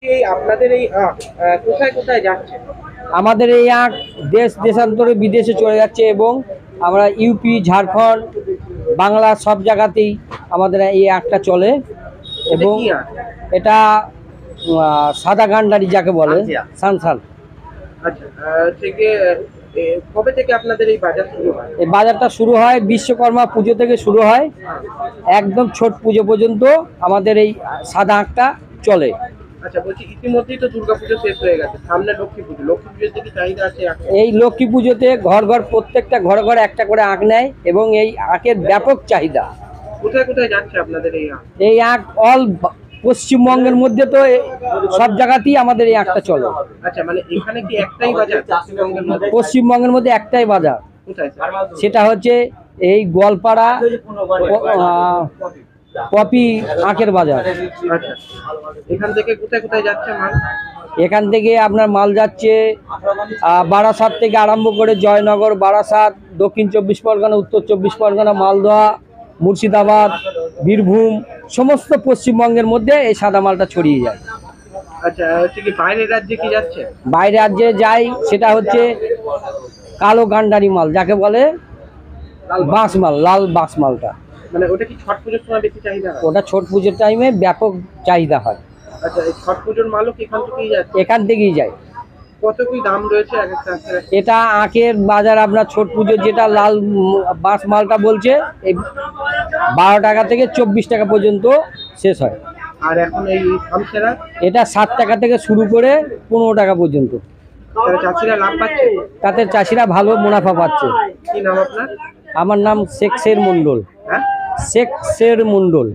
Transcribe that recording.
এই আপনাদের এই কোথায় কোথায় যাচ্ছে? আমাদের এই আখ দেশ দেশান্তরে বিদেশে চলে যাচ্ছে এবং আমরা ইউপি, ঝাড়খণ্ড, বাংলা সব জায়গাতেই আমাদের এই আখটা চলে। এবং কি আখ? এটা সাদা গান্ডারি যাকে বলে, সানসান। আচ্ছা, থেকে কবে থেকে আপনাদের এই বাজার শুরু হয়? এই বাজারটা শুরু হয় বিশ্বকর্মা পুজো থেকে শুরু হয়, একদম ছট পুজো পর্যন্ত আমাদের এই সাদা আখটা চলে। আচ্ছা, বলছি ইতিমধ্যেই তো দুর্গাপুজো শেষ হয়ে গেছে, সামনে লক্ষ্মী পুজো। লক্ষ্মী পুজোর দিকে চাহিদা আছে আখের? এই লক্ষ্মী পুজোতে ঘর ঘর প্রত্যেকটা ঘরে ঘরে একটা করে আখ নেয় এবং এই আখের ব্যাপক চাহিদা। কোথায় কোথায় যাচ্ছে আপনাদের এই আখ? এই আখ অল পশ্চিমবঙ্গের মধ্যে তো সব জায়গাতেই আমাদের এই আখটা চলে। আচ্ছা, মানে এখানে কি একটাই বাজার পশ্চিমবঙ্গের মধ্যে? পশ্চিমবঙ্গের মধ্যে একটাই বাজার, কোথায় স্যার? সেটা হচ্ছে এই গোয়ালপাড়া কপি আখের বাজার। আচ্ছা, এখান থেকে কোথায় কোথায় যাচ্ছে মাল? এখান থেকে আপনার মাল যাচ্ছে বারাসাত থেকে আরম্ভ করে জয়নগর, বারাসাত, দক্ষিণ 24 পরগনা, উত্তর 24 পরগনা, মালদহ, মুর্শিদাবাদ, বীরভূম, সমস্ত পশ্চিমবঙ্গের মধ্যে এই সাদা মালটা ছড়িয়ে যায়। আচ্ছা, হচ্ছে কি বাইরের রাজ্যে কি যাচ্ছে? বাইরে রাজ্যে যাই, সেটা হচ্ছে কালো গান্ডারি মাল যাকে বলে, বাঁশ মাল, লাল বাঁশ মালটা। মানে ওটা কি ছট পুজোর সময় বেশি চাহিদা হয়? ওটা ছট পুজোর টাইমে ব্যাপক চাহিদা হয়। আচ্ছা, এই ছট পুজোর মালও কি এখান থেকেই যাচ্ছে? এখান থেকেই যায়। কত কি দাম রয়েছে এক একটা আখের? এটা আখের বাজার আপনার ছট পুজোর যেটা লাল বাঁশ মালটা বলছে, এই 12 টাকা থেকে 24 টাকা পর্যন্ত শেষ হয়। আর এখন এই সামসেরা? এটা 7 টাকা থেকে শুরু করে 15 টাকা পর্যন্ত। তাহলে চাষিরা লাভ পাচ্ছে? তাতে চাষিরা ভালো মুনাফা পাচ্ছে। কি নাম আপনার? আমার নাম শেখ শের মন্ডল। হ্যাঁ, শেখ শের মন্ডল।